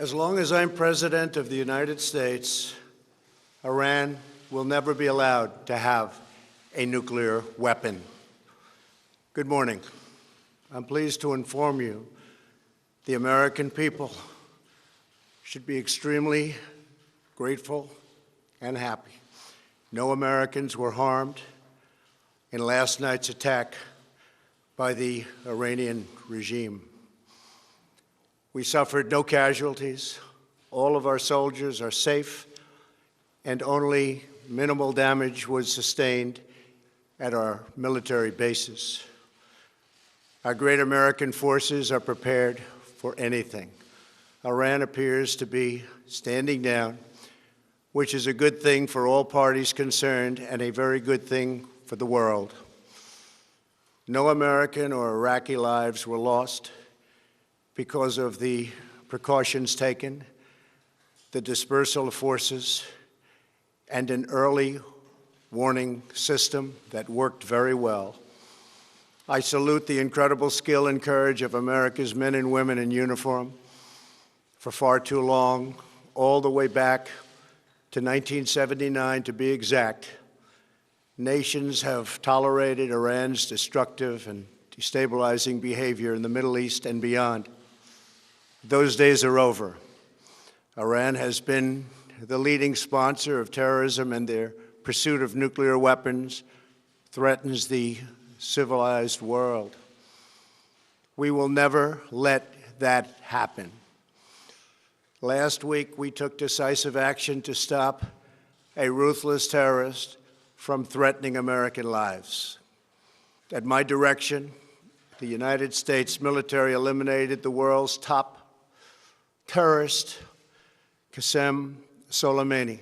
As long as I'm President of the United States, Iran will never be allowed to have a nuclear weapon. Good morning. I'm pleased to inform you the American people should be extremely grateful and happy. No Americans were harmed in last night's attack by the Iranian regime. We suffered no casualties. All of our soldiers are safe, and only minimal damage was sustained at our military bases. Our great American forces are prepared for anything. Iran appears to be standing down, which is a good thing for all parties concerned and a very good thing for the world. No American or Iraqi lives were lost because of the precautions taken, the dispersal of forces, and an early warning system that worked very well. I salute the incredible skill and courage of America's men and women in uniform. For far too long, all the way back to 1979 to be exact, nations have tolerated Iran's destructive and destabilizing behavior in the Middle East and beyond. Those days are over. Iran has been the leading sponsor of terrorism, and their pursuit of nuclear weapons threatens the civilized world. We will never let that happen. Last week, we took decisive action to stop a ruthless terrorist from threatening American lives. At my direction, the United States military eliminated the world's top terrorist, Qasem Soleimani.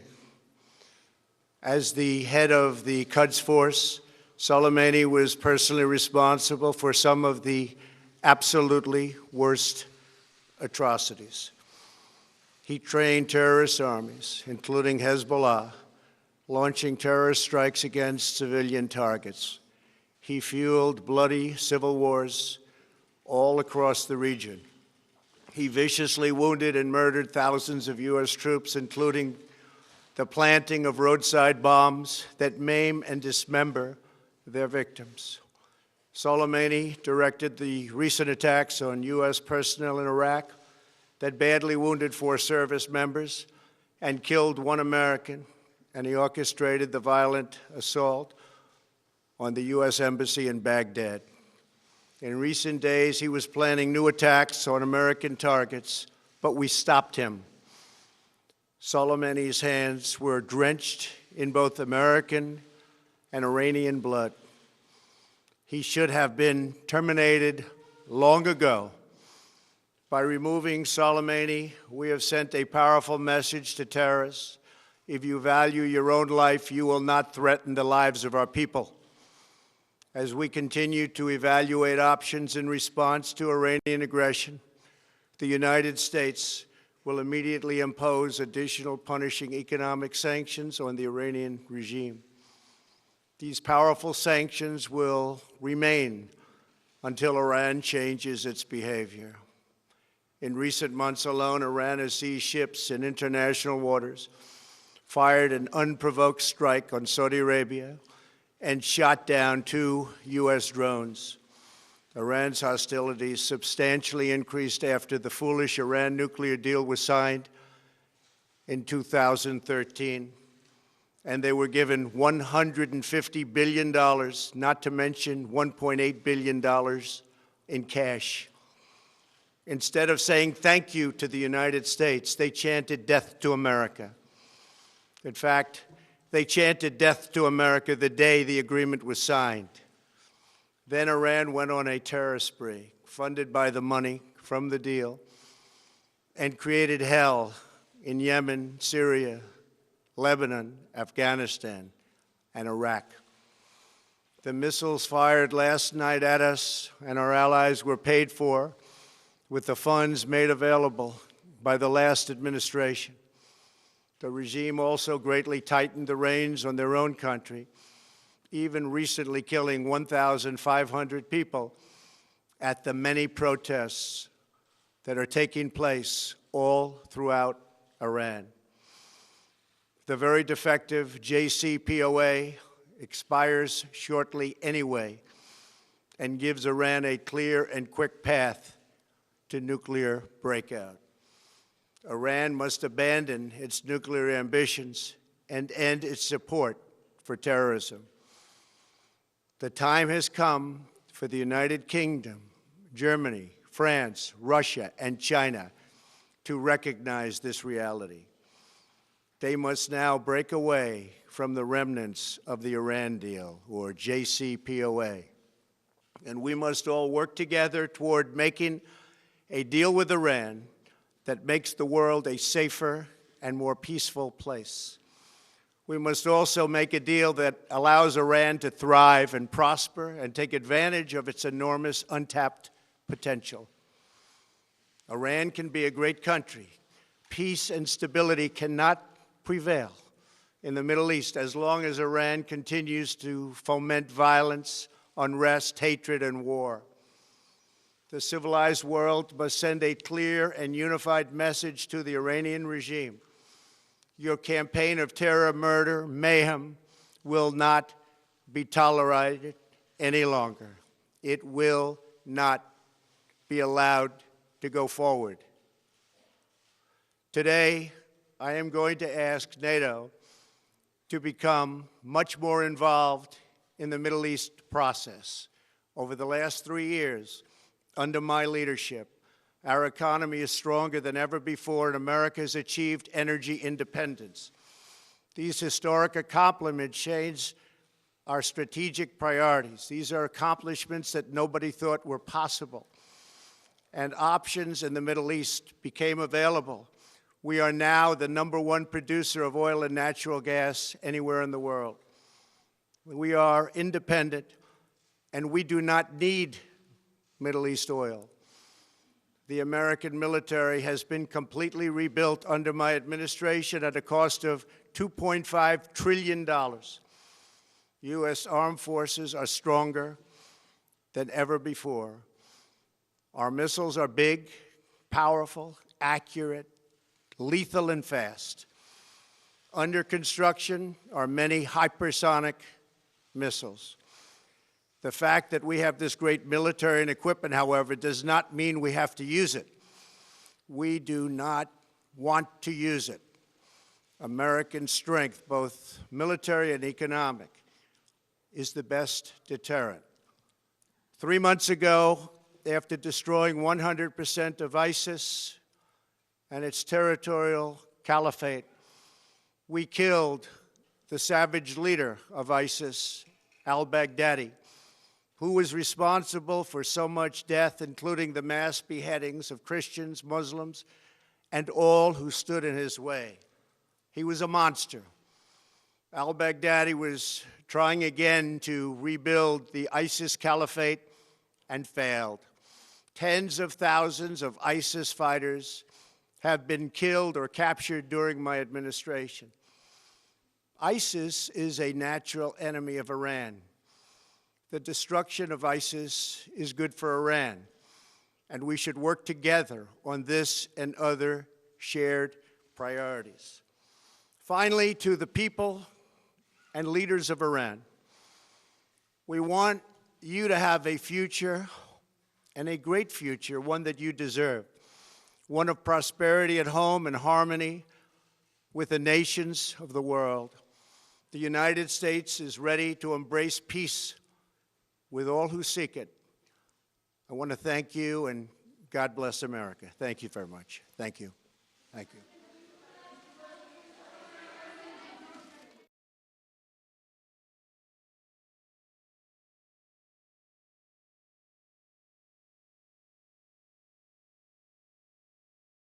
As the head of the Quds Force, Soleimani was personally responsible for some of the absolutely worst atrocities. He trained terrorist armies, including Hezbollah, launching terrorist strikes against civilian targets. He fueled bloody civil wars all across the region. He viciously wounded and murdered thousands of U.S. troops, including the planting of roadside bombs that maim and dismember their victims. Soleimani directed the recent attacks on U.S. personnel in Iraq that badly wounded 4 service members and killed 1 American, and he orchestrated the violent assault on the U.S. Embassy in Baghdad. In recent days, he was planning new attacks on American targets, but we stopped him. Soleimani's hands were drenched in both American and Iranian blood. He should have been terminated long ago. By removing Soleimani, we have sent a powerful message to terrorists. If you value your own life, you will not threaten the lives of our people. As we continue to evaluate options in response to Iranian aggression, the United States will immediately impose additional punishing economic sanctions on the Iranian regime. These powerful sanctions will remain until Iran changes its behavior. In recent months alone, Iran has seized ships in international waters, fired an unprovoked strike on Saudi Arabia, and shot down 2 U.S. drones. Iran's hostilities substantially increased after the foolish Iran nuclear deal was signed in 2013, and they were given $150 billion, not to mention $1.8 billion in cash. Instead of saying thank you to the United States, they chanted death to America. In fact, they chanted death to America the day the agreement was signed. Then Iran went on a terror spree, funded by the money from the deal, and created hell in Yemen, Syria, Lebanon, Afghanistan, and Iraq. The missiles fired last night at us and our allies were paid for with the funds made available by the last administration. The regime also greatly tightened the reins on their own country, even recently killing 1,500 people at the many protests that are taking place all throughout Iran. The very defective JCPOA expires shortly anyway and gives Iran a clear and quick path to nuclear breakout. Iran must abandon its nuclear ambitions and end its support for terrorism. The time has come for the United Kingdom, Germany, France, Russia, and China to recognize this reality. They must now break away from the remnants of the Iran deal, or JCPOA. And we must all work together toward making a deal with Iran that makes the world a safer and more peaceful place. We must also make a deal that allows Iran to thrive and prosper and take advantage of its enormous untapped potential. Iran can be a great country. Peace and stability cannot prevail in the Middle East as long as Iran continues to foment violence, unrest, hatred, and war. The civilized world must send a clear and unified message to the Iranian regime. Your campaign of terror, murder, mayhem will not be tolerated any longer. It will not be allowed to go forward. Today, I am going to ask NATO to become much more involved in the Middle East process. Over the last 3 years, under my leadership, our economy is stronger than ever before, and America has achieved energy independence. These historic accomplishments change our strategic priorities. These are accomplishments that nobody thought were possible. And options in the Middle East became available. We are now the #1 producer of oil and natural gas anywhere in the world. We are independent, and we do not need Middle East oil. The American military has been completely rebuilt under my administration at a cost of $2.5 trillion. U.S. armed forces are stronger than ever before. Our missiles are big, powerful, accurate, lethal, and fast. Under construction are many hypersonic missiles. The fact that we have this great military and equipment, however, does not mean we have to use it. We do not want to use it. American strength, both military and economic, is the best deterrent. 3 months ago, after destroying 100% of ISIS and its territorial caliphate, we killed the savage leader of ISIS, al-Baghdadi, who was responsible for so much death, including the mass beheadings of Christians, Muslims, and all who stood in his way. He was a monster. Al-Baghdadi was trying again to rebuild the ISIS caliphate and failed. Tens of thousands of ISIS fighters have been killed or captured during my administration. ISIS is a natural enemy of Iran. The destruction of ISIS is good for Iran, and we should work together on this and other shared priorities. Finally, to the people and leaders of Iran, we want you to have a future, and a great future, one that you deserve, one of prosperity at home and harmony with the nations of the world. The United States is ready to embrace peace with all who seek it. I want to thank you, and God bless America. Thank you very much. Thank you. Thank you.